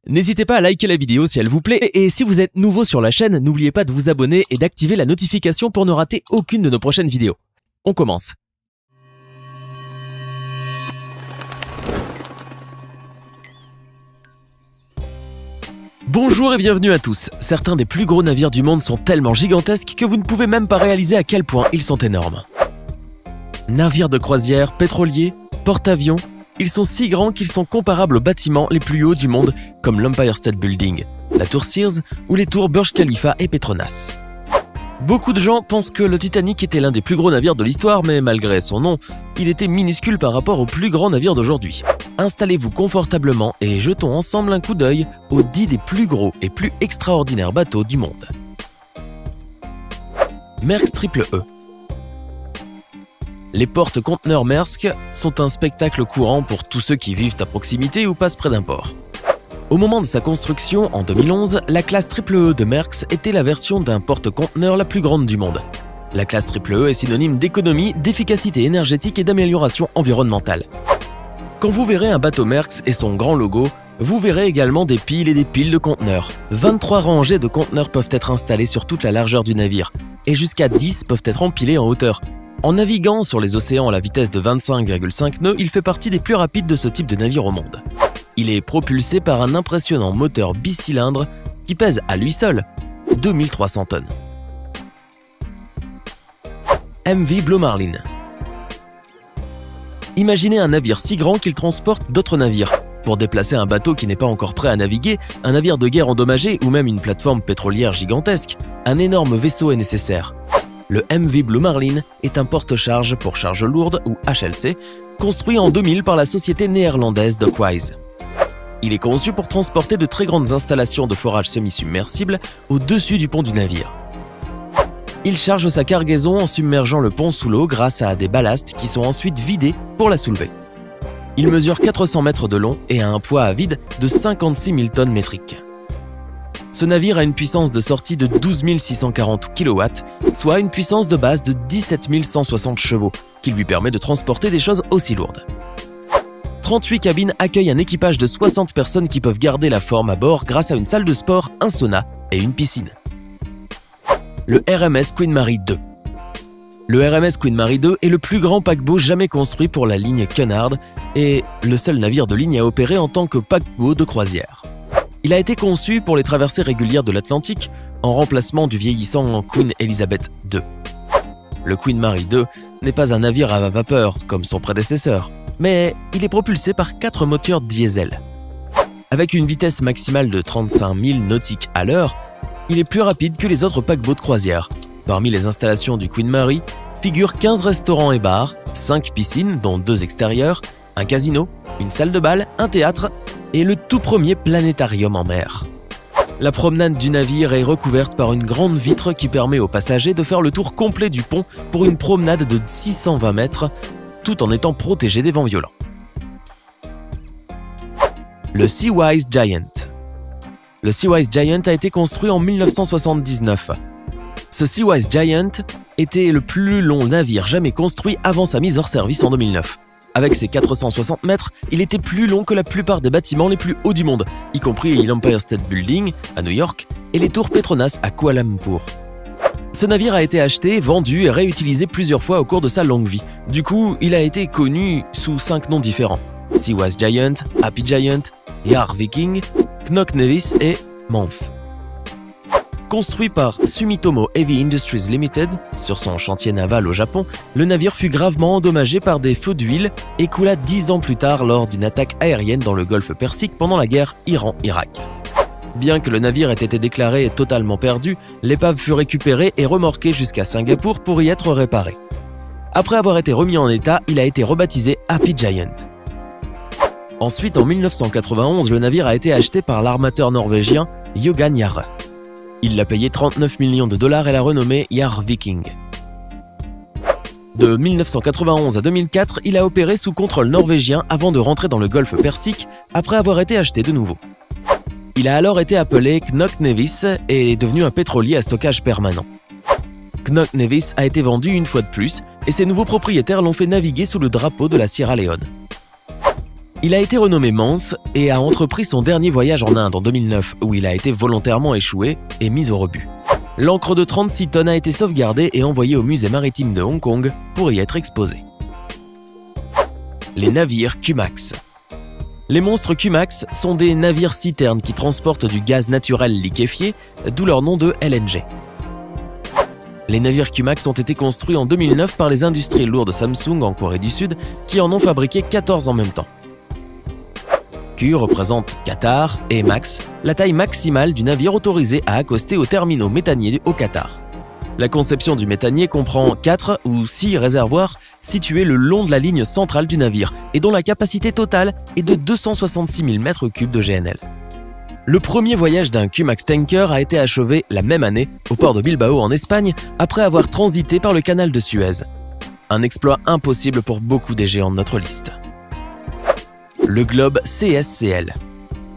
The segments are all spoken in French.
N'hésitez pas à liker la vidéo si elle vous plaît et si vous êtes nouveau sur la chaîne, n'oubliez pas de vous abonner et d'activer la notification pour ne rater aucune de nos prochaines vidéos. On commence. Bonjour et bienvenue à tous. Certains des plus gros navires du monde sont tellement gigantesques que vous ne pouvez même pas réaliser à quel point ils sont énormes. Navires de croisière, pétroliers, porte-avions, ils sont si grands qu'ils sont comparables aux bâtiments les plus hauts du monde comme l'Empire State Building, la tour Sears ou les tours Burj Khalifa et Petronas. Beaucoup de gens pensent que le Titanic était l'un des plus gros navires de l'histoire, mais malgré son nom, il était minuscule par rapport aux plus grands navires d'aujourd'hui. Installez-vous confortablement et jetons ensemble un coup d'œil aux 10 des plus gros et plus extraordinaires bateaux du monde. Maersk Triple E. Les porte-conteneurs Maersk sont un spectacle courant pour tous ceux qui vivent à proximité ou passent près d'un port. Au moment de sa construction, en 2011, la classe Triple E de Maersk était la version d'un porte-conteneur la plus grande du monde. La classe Triple E est synonyme d'économie, d'efficacité énergétique et d'amélioration environnementale. Quand vous verrez un bateau Maersk et son grand logo, vous verrez également des piles et des piles de conteneurs. 23 rangées de conteneurs peuvent être installées sur toute la largeur du navire, et jusqu'à 10 peuvent être empilés en hauteur. En naviguant sur les océans à la vitesse de 25,5 nœuds, il fait partie des plus rapides de ce type de navire au monde. Il est propulsé par un impressionnant moteur bicylindre qui pèse à lui seul 2300 tonnes. MV Blue Marlin. Imaginez un navire si grand qu'il transporte d'autres navires. Pour déplacer un bateau qui n'est pas encore prêt à naviguer, un navire de guerre endommagé ou même une plateforme pétrolière gigantesque, un énorme vaisseau est nécessaire. Le MV Blue Marlin est un porte-charge pour charges lourdes ou HLC, construit en 2000 par la société néerlandaise Dockwise. Il est conçu pour transporter de très grandes installations de forage semi-submersibles au-dessus du pont du navire. Il charge sa cargaison en submergeant le pont sous l'eau grâce à des ballastes qui sont ensuite vidés pour la soulever. Il mesure 400 mètres de long et a un poids à vide de 56 000 tonnes métriques. Ce navire a une puissance de sortie de 12 640 kW, soit une puissance de base de 17 160 chevaux, qui lui permet de transporter des choses aussi lourdes. 38 cabines accueillent un équipage de 60 personnes qui peuvent garder la forme à bord grâce à une salle de sport, un sauna et une piscine. Le RMS Queen Mary 2. Le RMS Queen Mary 2 est le plus grand paquebot jamais construit pour la ligne Cunard et le seul navire de ligne à opérer en tant que paquebot de croisière. Il a été conçu pour les traversées régulières de l'Atlantique en remplacement du vieillissant Queen Elizabeth II. Le Queen Mary 2 n'est pas un navire à vapeur comme son prédécesseur, mais il est propulsé par 4 moteurs diesel. Avec une vitesse maximale de 35 000 nautiques à l'heure, il est plus rapide que les autres paquebots de croisière. Parmi les installations du Queen Mary figurent 15 restaurants et bars, 5 piscines dont 2 extérieures, un casino, une salle de bal, un théâtre et le tout premier planétarium en mer. La promenade du navire est recouverte par une grande vitre qui permet aux passagers de faire le tour complet du pont pour une promenade de 620 mètres, tout en étant protégé des vents violents. Le Seawise Giant. Le Seawise Giant a été construit en 1979. Ce Seawise Giant était le plus long navire jamais construit avant sa mise hors service en 2009. Avec ses 460 mètres, il était plus long que la plupart des bâtiments les plus hauts du monde, y compris l'Empire State Building à New York et les tours Petronas à Kuala Lumpur. Ce navire a été acheté, vendu et réutilisé plusieurs fois au cours de sa longue vie. Du coup, il a été connu sous 5 noms différents: Seawise Giant, Happy Giant, Yar Viking, Knock-Nevis et Month. Construit par Sumitomo Heavy Industries Limited sur son chantier naval au Japon, le navire fut gravement endommagé par des feux d'huile et coula 10 ans plus tard lors d'une attaque aérienne dans le golfe Persique pendant la guerre Iran-Irak. Bien que le navire ait été déclaré totalement perdu, l'épave fut récupérée et remorquée jusqu'à Singapour pour y être réparée. Après avoir été remis en état, il a été rebaptisé Happy Giant. Ensuite, en 1991, le navire a été acheté par l'armateur norvégien Johan Yare. Il l'a payé 39 millions de dollars et l'a renommé Yar Viking. De 1991 à 2004, il a opéré sous contrôle norvégien avant de rentrer dans le golfe Persique après avoir été acheté de nouveau. Il a alors été appelé Knock-Nevis et est devenu un pétrolier à stockage permanent. Knock-Nevis a été vendu une fois de plus et ses nouveaux propriétaires l'ont fait naviguer sous le drapeau de la Sierra Leone. Il a été renommé Mance et a entrepris son dernier voyage en Inde en 2009 où il a été volontairement échoué et mis au rebut. L'ancre de 36 tonnes a été sauvegardée et envoyée au musée maritime de Hong Kong pour y être exposée. Les navires Q-Max. Les monstres Q-Max sont des navires-citernes qui transportent du gaz naturel liquéfié, d'où leur nom de LNG. Les navires Q-Max ont été construits en 2009 par les industries lourdes Samsung en Corée du Sud qui en ont fabriqué 14 en même temps. Q représente Qatar et Max, la taille maximale du navire autorisé à accoster aux terminaux méthaniers au Qatar. La conception du méthanier comprend 4 ou 6 réservoirs situés le long de la ligne centrale du navire et dont la capacité totale est de 266 000 m3 de GNL. Le premier voyage d'un Q-Max tanker a été achevé la même année au port de Bilbao en Espagne après avoir transité par le canal de Suez. Un exploit impossible pour beaucoup des géants de notre liste. Le Globe CSCL.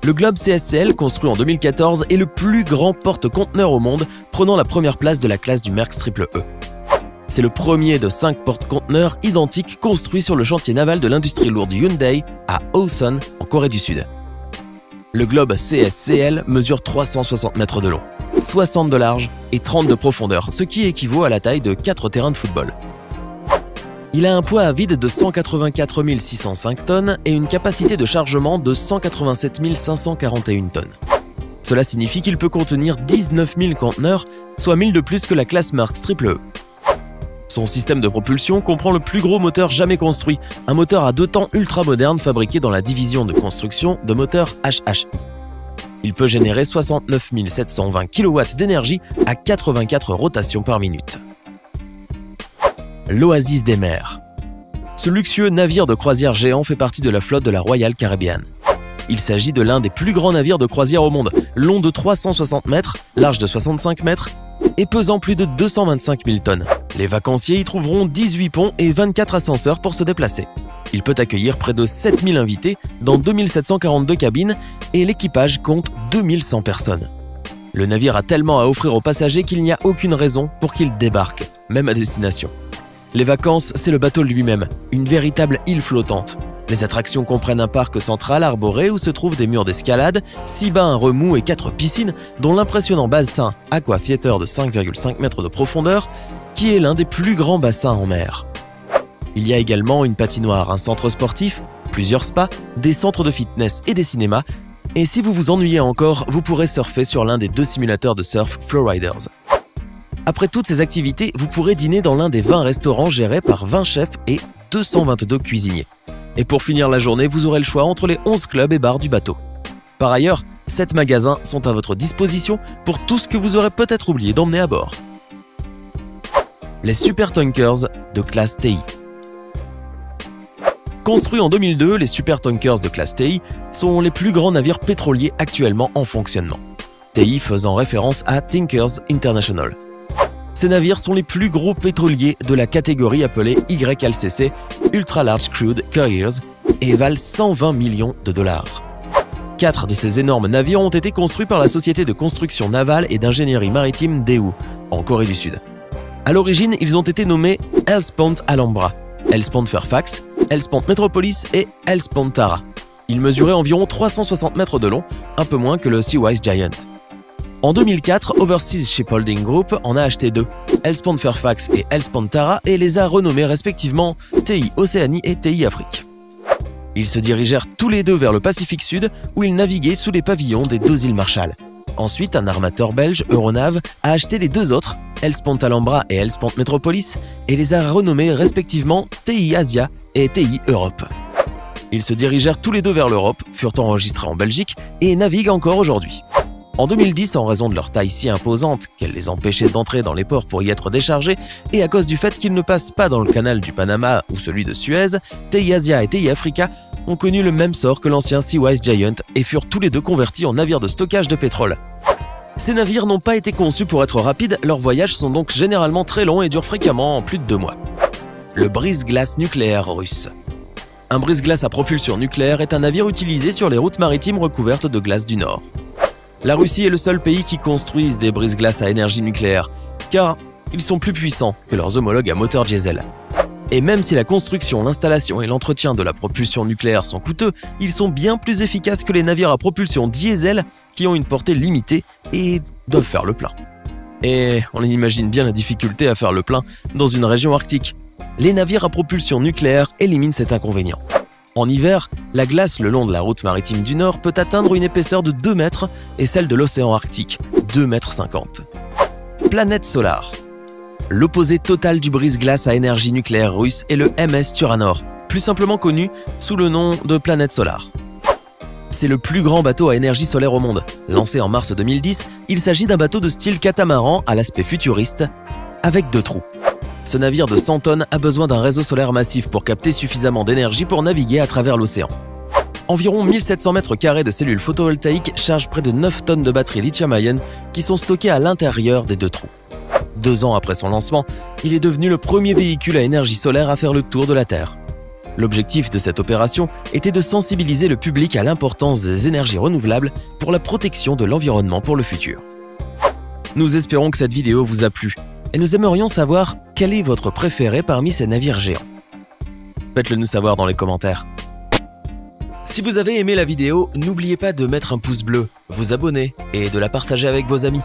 Le Globe CSCL, construit en 2014, est le plus grand porte-conteneurs au monde, prenant la première place de la classe du Maersk Triple E. C'est le premier de 5 porte-conteneurs identiques construits sur le chantier naval de l'industrie lourde Hyundai à Osan, en Corée du Sud. Le Globe CSCL mesure 360 mètres de long, 60 de large et 30 de profondeur, ce qui équivaut à la taille de 4 terrains de football. Il a un poids à vide de 184 605 tonnes et une capacité de chargement de 187 541 tonnes. Cela signifie qu'il peut contenir 19 000 conteneurs, soit 1000 de plus que la classe Maersk Triple E. Son système de propulsion comprend le plus gros moteur jamais construit, un moteur à 2 temps ultra moderne fabriqué dans la division de construction de moteurs HHI. Il peut générer 69 720 kW d'énergie à 84 rotations par minute. L'Oasis des mers. Ce luxueux navire de croisière géant fait partie de la flotte de la Royal Caribbean. Il s'agit de l'un des plus grands navires de croisière au monde, long de 360 mètres, large de 65 mètres et pesant plus de 225 000 tonnes. Les vacanciers y trouveront 18 ponts et 24 ascenseurs pour se déplacer. Il peut accueillir près de 7000 invités dans 2742 cabines et l'équipage compte 2100 personnes. Le navire a tellement à offrir aux passagers qu'il n'y a aucune raison pour qu'ils débarquent, même à destination. Les vacances, c'est le bateau lui-même, une véritable île flottante. Les attractions comprennent un parc central arboré où se trouvent des murs d'escalade, 6 bains à remous et 4 piscines, dont l'impressionnant bassin Aqua Theater de 5,5 mètres de profondeur, qui est l'un des plus grands bassins en mer. Il y a également une patinoire, un centre sportif, plusieurs spas, des centres de fitness et des cinémas, et si vous vous ennuyez encore, vous pourrez surfer sur l'un des 2 simulateurs de surf Flowriders. Après toutes ces activités, vous pourrez dîner dans l'un des 20 restaurants gérés par 20 chefs et 222 cuisiniers. Et pour finir la journée, vous aurez le choix entre les 11 clubs et bars du bateau. Par ailleurs, 7 magasins sont à votre disposition pour tout ce que vous aurez peut-être oublié d'emmener à bord. Les supertankers de classe TI. Construits en 2002, les supertankers de classe TI sont les plus grands navires pétroliers actuellement en fonctionnement. TI faisant référence à Tankers International. Ces navires sont les plus gros pétroliers de la catégorie appelée YLCC, Ultra Large Crude Carriers, et valent 120 millions de dollars. 4 de ces énormes navires ont été construits par la société de construction navale et d'ingénierie maritime Daewoo, en Corée du Sud. À l'origine, ils ont été nommés Hellespont Alhambra, Hellespont Fairfax, Hellespont Metropolis et Hellespont Tara. Ils mesuraient environ 360 mètres de long, un peu moins que le Seawise Giant. En 2004, Overseas Shipholding Group en a acheté 2, Hellespont Fairfax et Hellespont Tara, et les a renommés respectivement TI Océanie et TI Afrique. Ils se dirigèrent tous les deux vers le Pacifique Sud, où ils naviguaient sous les pavillons des 2 îles Marshall. Ensuite, un armateur belge, Euronav, a acheté les 2 autres, Hellespont Alhambra et Hellespont Metropolis, et les a renommés respectivement TI Asia et TI Europe. Ils se dirigèrent tous les deux vers l'Europe, furent enregistrés en Belgique et naviguent encore aujourd'hui. En 2010, en raison de leur taille si imposante qu'elle les empêchait d'entrer dans les ports pour y être déchargés, et à cause du fait qu'ils ne passent pas dans le canal du Panama ou celui de Suez, TI Asia et TI Africa ont connu le même sort que l'ancien Seawise Giant et furent tous les deux convertis en navires de stockage de pétrole. Ces navires n'ont pas été conçus pour être rapides, leurs voyages sont donc généralement très longs et durent fréquemment en plus de 2 mois. Le brise-glace nucléaire russe. Un brise-glace à propulsion nucléaire est un navire utilisé sur les routes maritimes recouvertes de glace du Nord. La Russie est le seul pays qui construise des brise-glaces à énergie nucléaire, car ils sont plus puissants que leurs homologues à moteur diesel. Et même si la construction, l'installation et l'entretien de la propulsion nucléaire sont coûteux, ils sont bien plus efficaces que les navires à propulsion diesel qui ont une portée limitée et doivent faire le plein. Et on imagine bien la difficulté à faire le plein dans une région arctique. Les navires à propulsion nucléaire éliminent cet inconvénient. En hiver, la glace le long de la route maritime du Nord peut atteindre une épaisseur de 2 mètres et celle de l'océan Arctique, 2,50 mètres. Planète solaire. L'opposé total du brise-glace à énergie nucléaire russe est le MS Turanor, plus simplement connu sous le nom de Planète solaire. C'est le plus grand bateau à énergie solaire au monde. Lancé en mars 2010, il s'agit d'un bateau de style catamaran à l'aspect futuriste, avec 2 trous. Ce navire de 100 tonnes a besoin d'un réseau solaire massif pour capter suffisamment d'énergie pour naviguer à travers l'océan. Environ 1700 mètres carrés de cellules photovoltaïques chargent près de 9 tonnes de batteries lithium-ion qui sont stockées à l'intérieur des 2 trous. 2 ans après son lancement, il est devenu le premier véhicule à énergie solaire à faire le tour de la Terre. L'objectif de cette opération était de sensibiliser le public à l'importance des énergies renouvelables pour la protection de l'environnement pour le futur. Nous espérons que cette vidéo vous a plu et nous aimerions savoir quel est votre préféré parmi ces navires géants. Faites-le nous savoir dans les commentaires. Si vous avez aimé la vidéo, n'oubliez pas de mettre un pouce bleu, vous abonner et de la partager avec vos amis.